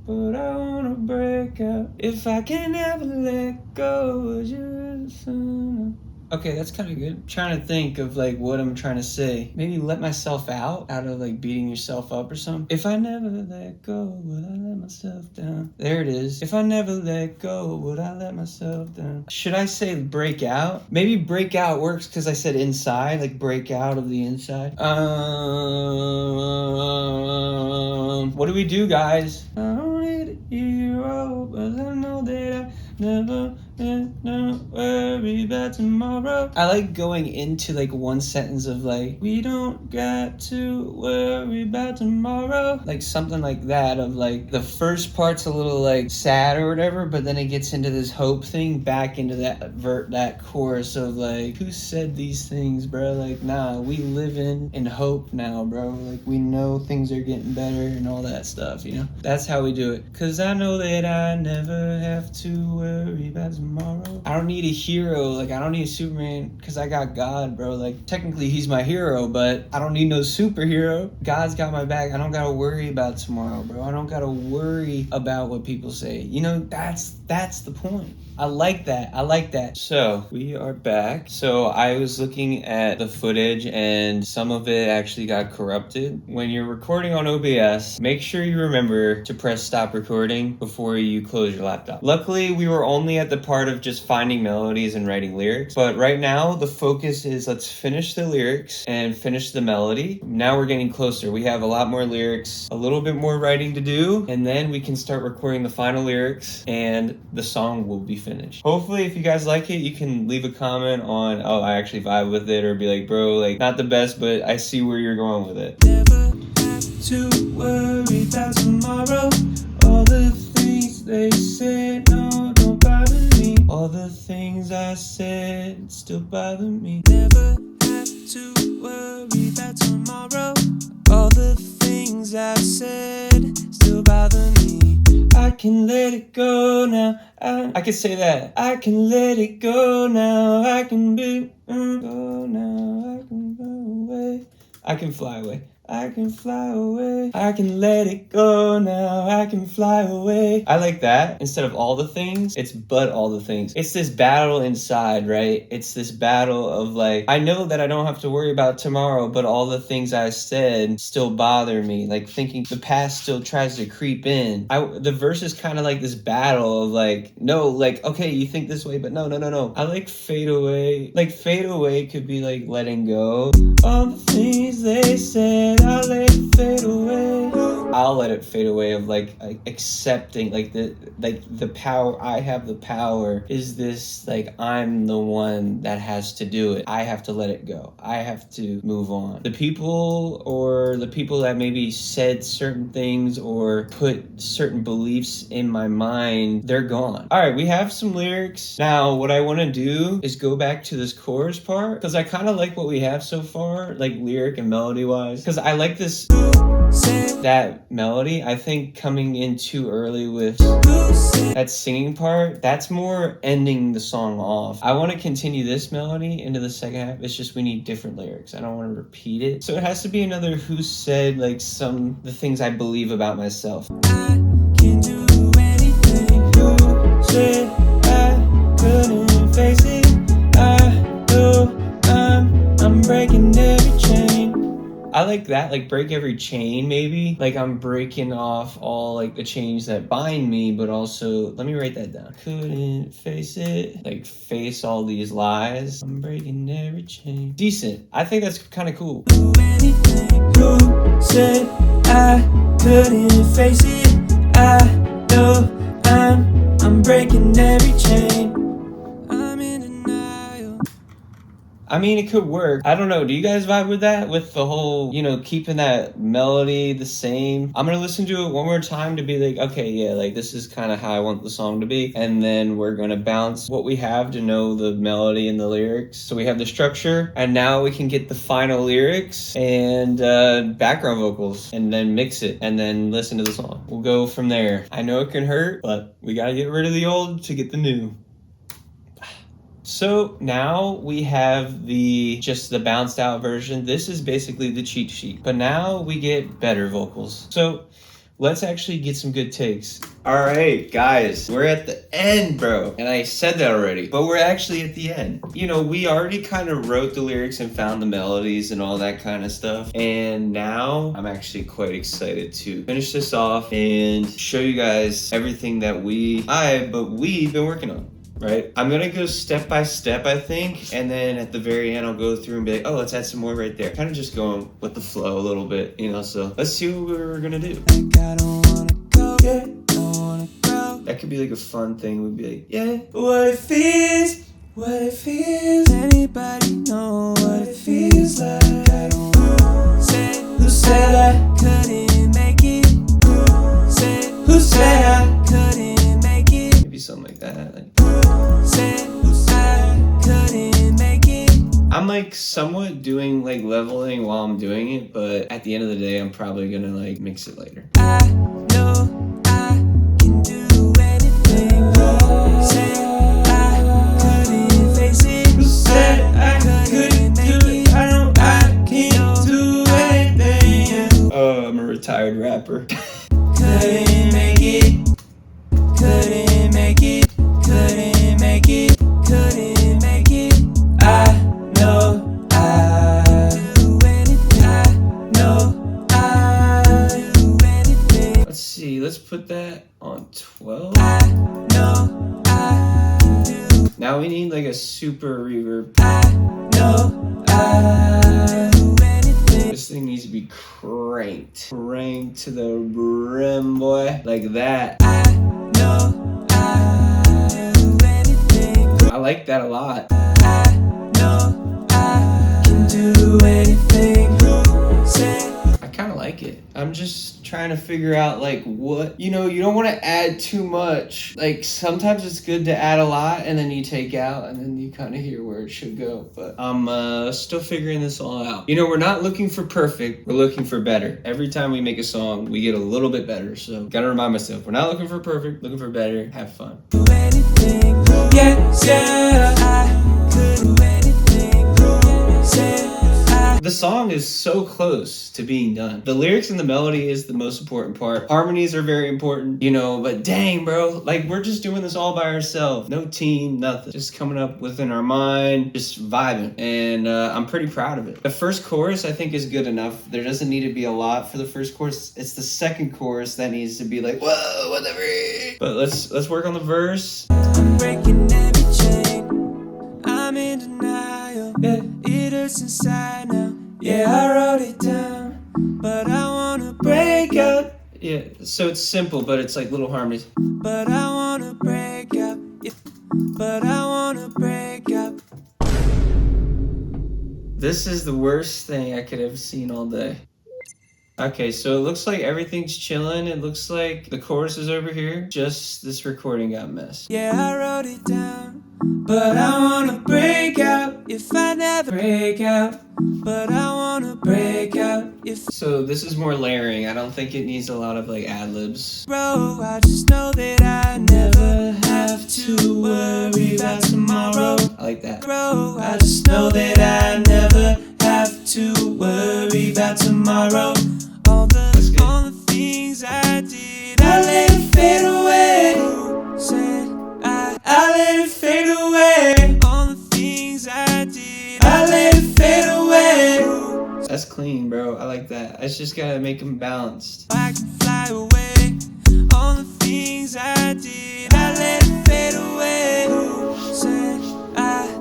wanna break out. If I can never let go, would you listen? Okay, that's kind of good. I'm trying to think of like what I'm trying to say. Maybe let myself out of like beating yourself up or something. If I never let go, would I let myself down? There it is. If I never let go, would I let myself down? Should I say break out? Maybe break out works because I said inside, like break out of the inside. What do we do, guys? I don't need a hero, but I know that I never worry about tomorrow. I like going into like one sentence of like, we don't got to worry about tomorrow. Like something like that of like the first part's a little like sad or whatever, but then it gets into this hope thing back into that chorus of like, who said these things, bro? Like, nah, we live in hope now, bro. Like we know things are getting better and all that stuff, you know? That's how we do it. Cause I know that I never have to worry about tomorrow. I don't need a hero, like I don't need a Superman because I got God, bro. Like technically he's my hero, but I don't need no superhero. God's got my back. I don't gotta worry about tomorrow, bro. I don't gotta worry about what people say. You know, that's the point. I like that. So we are back. So I was looking at the footage and some of it actually got corrupted. When you're recording on OBS, make sure you remember to press stop recording before you close your laptop. Luckily, we were only at the part of just finding melodies and writing lyrics. But right now, the focus is let's finish the lyrics and finish the melody. Now we're getting closer. We have a lot more lyrics, a little bit more writing to do, and then we can start recording the final lyrics and the song will be finished. Hopefully, if you guys like it, you can leave a comment on, oh, I actually vibe with it, or be like, bro, like, not the best, but I see where you're going with it. Never have to worry about tomorrow. All the things they said, no, don't bother me. All the things I said still bother me. Never have to worry about tomorrow. All the things I said still bother me. I can let it go now. I can say that. I can let it go now. I can be go now. I can go away. I can fly away. I can fly away. I can let it go now. I can fly away. I like that. Instead of all the things, it's but all the things. It's this battle inside, right? It's this battle of like, I know that I don't have to worry about tomorrow, but all the things I said still bother me. Like thinking the past still tries to creep in. The verse is kind of like this battle of like, no, like, okay, you think this way, but no. I like fade away. Like fade away could be like letting go. All the things they said, I'll let it fade away. I'll let it fade away of like accepting like the power. I have the power is this like I'm the one that has to do it. I have to let it go. I have to move on. The people that maybe said certain things or put certain beliefs in my mind, they're gone. All right, we have some lyrics. Now what I want to do is go back to this chorus part because I kind of like what we have so far, like lyric and melody wise, because I like this that melody. I think coming in too early with that singing part, that's more ending the song off. I want to continue this melody into the second half. It's just we need different lyrics. I don't want to repeat it. So it has to be another who said like the things I believe about myself. I can do anything. Who said I couldn't face it? I know I'm breaking every chain. I like that, like break every chain maybe. Like I'm breaking off all like the chains that bind me, but also, let me write that down. Couldn't face it, like face all these lies. I'm breaking every chain. Decent. I think that's kind of cool. Do anything. Who said I couldn't face it? I know I'm breaking every chain. I'm in denial. I mean, it could work. I don't know. Do you guys vibe with that? With the whole, you know, keeping that melody the same? I'm gonna listen to it one more time to be like, okay, yeah, like this is kind of how I want the song to be. And then we're gonna bounce what we have to know the melody and the lyrics. So we have the structure, and now we can get the final lyrics and background vocals, and then mix it, and then listen to the song. We'll go from there. I know it can hurt, but we gotta get rid of the old to get the new. So now we have just the bounced out version. This is basically the cheat sheet, but now we get better vocals. So let's actually get some good takes. All right, guys, we're at the end, bro. And I said that already, but we're actually at the end. You know, we already kind of wrote the lyrics and found the melodies and all that kind of stuff. And now I'm actually quite excited to finish this off and show you guys everything that we've been working on. Right? I'm gonna go step by step, I think, and then at the very end I'll go through and be like, oh, let's add some more right there. Kind of just going with the flow a little bit, you know, so let's see what we're gonna do. That could be like a fun thing. We'd be like, yeah, what it feels, anybody know what it feels like? I don't know. Who said I couldn't make it? Who said I couldn't make it? Maybe something like that, like I'm like somewhat doing like leveling while I'm doing it, but at the end of the day, I'm probably gonna like mix it later. I know I can do anything. Said I couldn't face it. Who said I couldn't do it? I know I can do anything. Oh, I'm a retired rapper. Couldn't make it. Couldn't make it. Couldn't make it. Couldn't make it. I know I do anything. I know I do anything. Let's see, let's put that on 12. I know I do. Now we need like a super reverb. I know I do anything. This thing needs to be cranked. Cranked to the brim, boy. Like that. I know I do anything. I like that a lot. I know I can do anything. I kind of like it. I'm just trying to figure out like what, you know, you don't want to add too much. Like sometimes it's good to add a lot and then you take out and then you kind of hear where it should go. But I'm still figuring this all out. You know, we're not looking for perfect. We're looking for better. Every time we make a song, we get a little bit better. So gotta remind myself, we're not looking for perfect, looking for better. Have fun. Do anything. Yeah, I could do anything. The song is so close to being done. The lyrics and the melody is the most important part. Harmonies are very important, you know, but dang, bro, like we're just doing this all by ourselves. No team, nothing. Just coming up within our mind, just vibing. And I'm pretty proud of it. The first chorus I think is good enough. There doesn't need to be a lot for the first chorus. It's the second chorus that needs to be like, whoa, whatever. But let's work on the verse. I'm breaking every chain. I'm in denial. Yeah. It hurts inside now. Yeah, I wrote it down, but I wanna break out. Yeah, so it's simple, but it's like little harmonies. But I wanna break out. Yeah. But I wanna break out. This is the worst thing I could have seen all day. Okay, so it looks like everything's chilling. It looks like the chorus is over here. Just this recording got messed. Yeah, I wrote it down, but I wanna break out. If I never break out, but I wanna break out. So this is more layering. I don't think it needs a lot of like ad-libs. Bro, I just know that I never have to worry about tomorrow. I like that. Bro, I just know that I never have to worry about tomorrow. All the things I did, I let it fade away. Said I let it fade away. All the things I did, I let it fade away. That's clean, bro. I like that. I just gotta make them balanced. I can fly away. All the things I did, I let it fade away. Said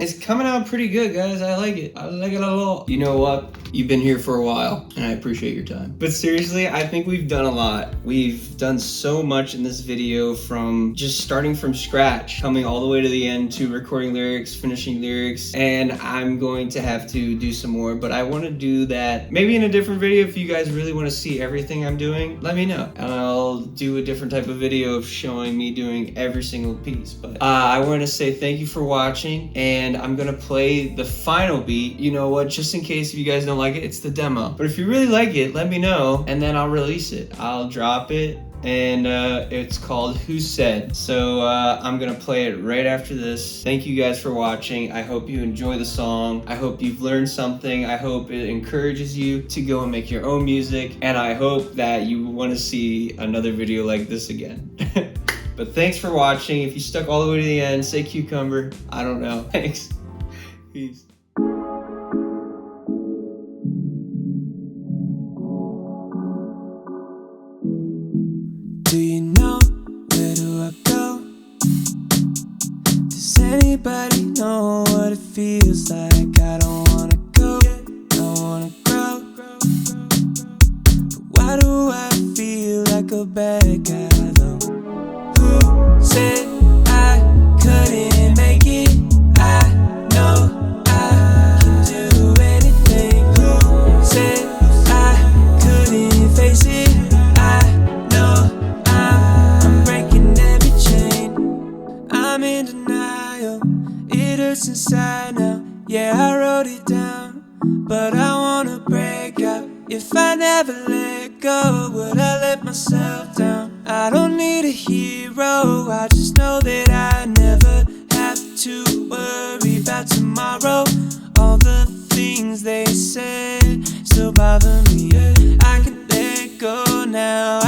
it's coming out pretty good, guys. I like it. I like it a lot. You know what? You've been here for a while, and I appreciate your time. But seriously, I think we've done a lot. We've done so much in this video, from just starting from scratch, coming all the way to the end, to recording lyrics, finishing lyrics, and I'm going to have to do some more, but I want to do that maybe in a different video. If you guys really want to see everything I'm doing, let me know, and I'll do a different type of video of showing me doing every single piece. But I want to say thank you for watching, and I'm gonna play the final beat. You know what, just in case if you guys don't like it, it's the demo, but if you really like it, let me know, and then I'll release it. I'll drop it, and it's called Who Said. So I'm gonna play it right after this. Thank you guys for watching. I hope you enjoy the song. I hope you've learned something. I hope it encourages you to go and make your own music, and I hope that you want to see another video like this again. But thanks for watching. If you stuck all the way to the end, say cucumber. I don't know. Thanks. Peace. Do you know, where do I go? Does anybody know what it feels like? I don't wanna go, I wanna grow. But why do I feel like a bad guy though? Who said I couldn't make it? I know I can do anything. Who said I couldn't face it? I know I'm breaking every chain. I'm in denial, it hurts inside now. Yeah, I wrote it down, but I wanna break out. If I never let go, would I let myself down? I don't need a hero, I just know that I never have to worry about tomorrow. All the things they said still bother me. I can let go now.